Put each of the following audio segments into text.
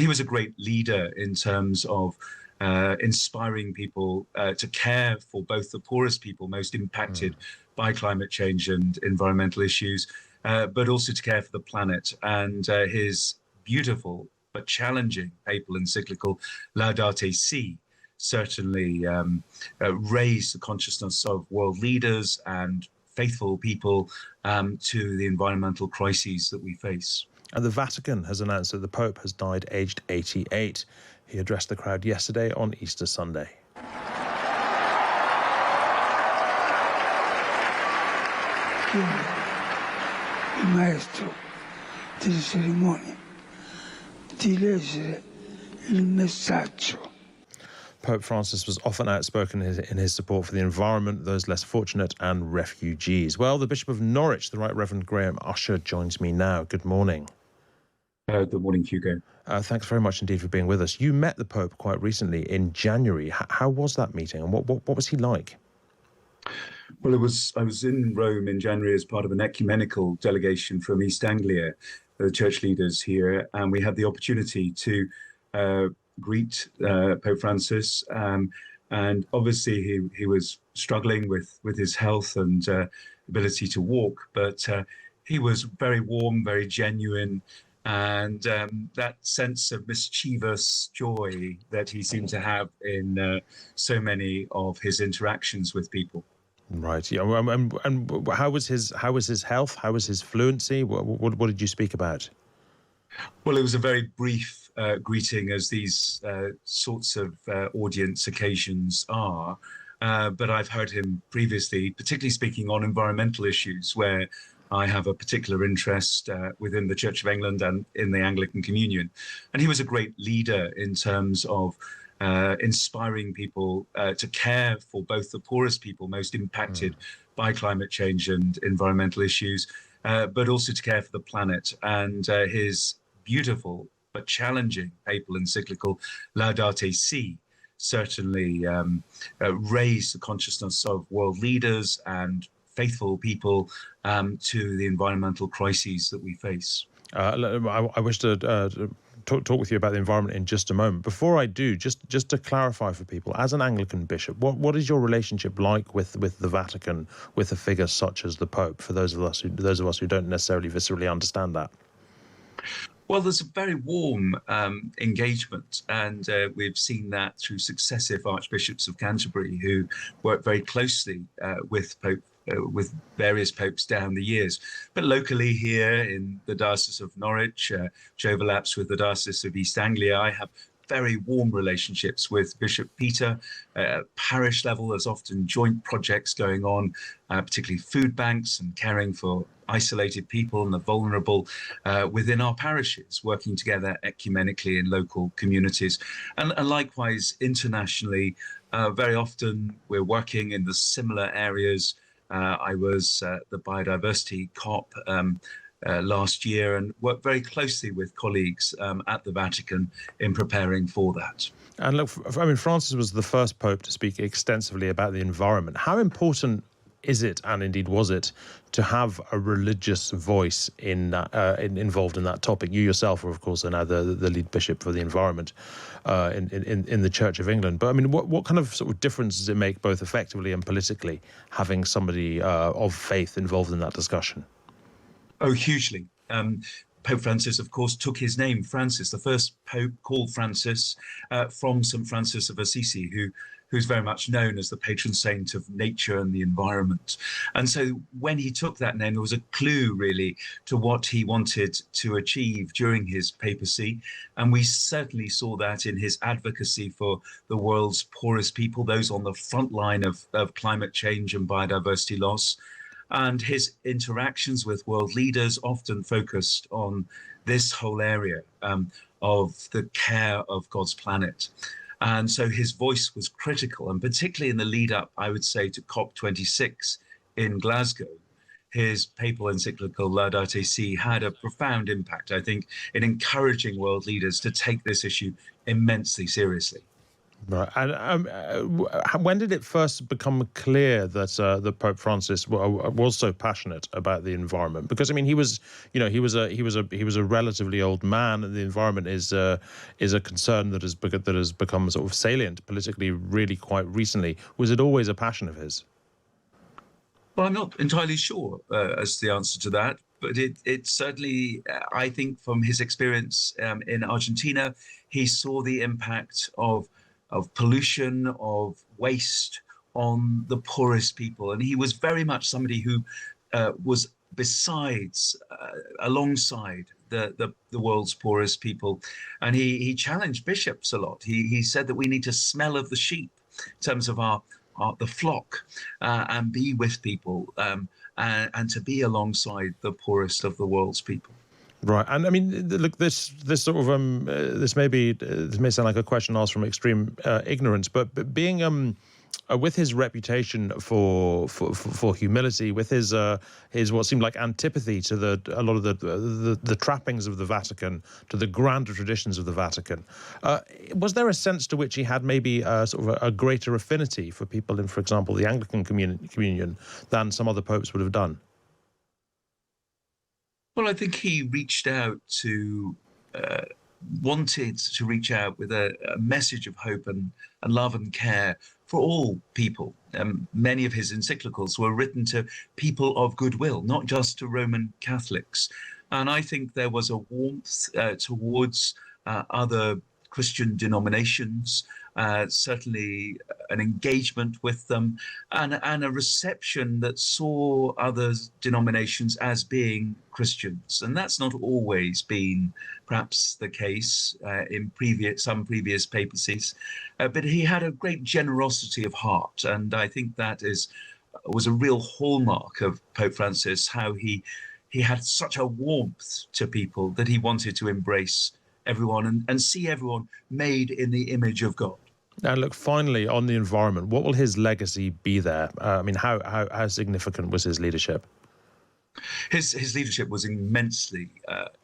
he was a great leader in terms of inspiring people to care for both the poorest people most impacted by climate change and environmental issues, but also to care for the planet. And his beautiful but challenging papal encyclical Laudate Si certainly raised the consciousness of world leaders and faithful people to the environmental crises that we face. And the Vatican has announced that the Pope has died aged 88. He addressed the crowd yesterday on Easter Sunday. Il maestro delle cerimonie di leggere il messaggio. Pope Francis was often outspoken in his support for the environment, those less fortunate and refugees. Well, the Bishop of Norwich, the Right Reverend Graham Usher, joins me now. Good morning. Good morning, Hugo. Thanks very much indeed for being with us. You met the Pope quite recently in January. How was that meeting and what was he like? Well, I was in Rome in January as part of an ecumenical delegation from East Anglia, the church leaders here, and we had the opportunity to greet Pope Francis. And obviously he was struggling with his health and ability to walk, but he was very warm, very genuine, and that sense of mischievous joy that he seemed to have in so many of his interactions with people. Right. Yeah. And how was his health? How was his fluency? What did you speak about? Well, it was a very brief greeting, as these sorts of audience occasions are. But I've heard him previously, particularly speaking on environmental issues, where I have a particular interest within the Church of England and in the Anglican Communion. And he was a great leader in terms of inspiring people to care for both the poorest people most impacted by climate change and environmental issues, but also to care for the planet. And his beautiful but challenging papal encyclical Laudate Si certainly raised the consciousness of world leaders and faithful people to the environmental crises that we face. I wish to talk with you about the environment in just a moment. Before I do, just to clarify for people, as an Anglican bishop, what is your relationship like with the Vatican, with a figure such as the Pope? For those of us who don't necessarily viscerally understand that. Well, there's a very warm engagement, and we've seen that through successive archbishops of Canterbury who work very closely with various popes down the years. But locally here in the Diocese of Norwich, which overlaps with the Diocese of East Anglia, I have very warm relationships with Bishop Peter. Parish level, there's often joint projects going on, particularly food banks and caring for isolated people and the vulnerable within our parishes, working together ecumenically in local communities. And likewise, internationally, very often we're working in the similar areas. I was at the biodiversity COP last year and worked very closely with colleagues at the Vatican in preparing for that. And look, I mean, Francis was the first pope to speak extensively about the environment. How important is it, and indeed was it, to have a religious voice involved in that topic? You yourself are, of course, now the lead bishop for the environment in the Church of England. But I mean, what kind of sort of difference does it make, both effectively and politically, having somebody of faith involved in that discussion? Oh, hugely. Pope Francis, of course, took his name, Francis, the first pope called Francis, from St. Francis of Assisi, who's very much known as the patron saint of nature and the environment. And so when he took that name, there was a clue really to what he wanted to achieve during his papacy. And we certainly saw that in his advocacy for the world's poorest people, those on the front line of climate change and biodiversity loss. And his interactions with world leaders often focused on this whole area of the care of God's planet. And so his voice was critical, and particularly in the lead up, I would say, to COP26 in Glasgow. His papal encyclical Laudate Si had a profound impact, I think, in encouraging world leaders to take this issue immensely seriously. Right. And when did it first become clear that Pope Francis was so passionate about the environment? Because I mean, he was a relatively old man, and the environment is a concern that has become sort of salient politically really quite recently. Was it always a passion of his? Well, I'm not entirely sure as to the answer to that, but it certainly, I think, from his experience in Argentina, he saw the impact of pollution, of waste on the poorest people, and he was very much somebody who was alongside the world's poorest people, and he challenged bishops a lot. He said that we need to smell of the sheep in terms of the flock, and be with people, and to be alongside the poorest of the world's people. Right, and I mean, look, this sort of this may sound like a question asked from extreme ignorance, but being with his reputation for humility, with his what seemed like antipathy to a lot of the trappings of the Vatican, to the grander traditions of the Vatican, was there a sense to which he had maybe sort of a greater affinity for people in, for example, the Anglican communion than some other popes would have done? Well, I think he wanted to reach out with a message of hope and love and care for all people. Many of his encyclicals were written to people of goodwill, not just to Roman Catholics. And I think there was a warmth towards other Christian denominations, certainly an engagement with them, and a reception that saw other denominations as being Christians. And that's not always been perhaps the case in some previous papacies, but he had a great generosity of heart, and I think that was a real hallmark of Pope Francis, how he had such a warmth to people that he wanted to embrace everyone and see everyone made in the image of God. Now, look, finally, on the environment, what will his legacy be there? I mean, how significant was his leadership? His leadership was immensely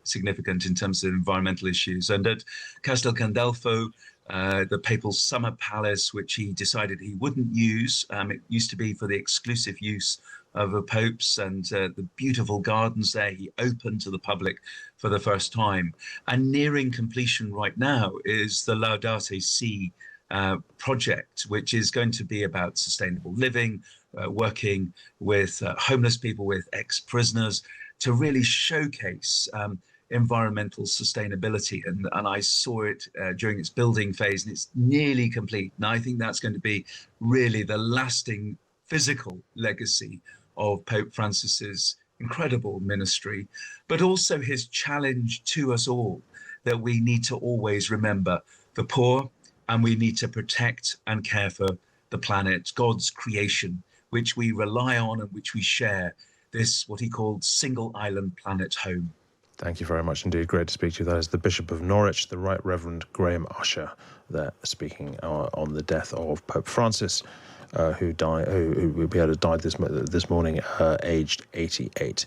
significant in terms of environmental issues. And at Castel Gandolfo, the papal summer palace, which he decided he wouldn't use, it used to be for the exclusive use of the popes, and the beautiful gardens there he opened to the public for the first time. And nearing completion right now is the Laudate Si project, which is going to be about sustainable living, working with homeless people, with ex-prisoners, to really showcase environmental sustainability. And I saw it during its building phase, and it's nearly complete. And I think that's going to be really the lasting physical legacy of Pope Francis's incredible ministry, but also his challenge to us all that we need to always remember the poor, and we need to protect and care for the planet, God's creation, which we rely on and which we share, this, what he called, single island planet home. Thank you very much indeed. Great to speak to you. That is the Bishop of Norwich, the Right Reverend Graham Usher, there speaking on the death of Pope Francis, who died this morning, aged 88.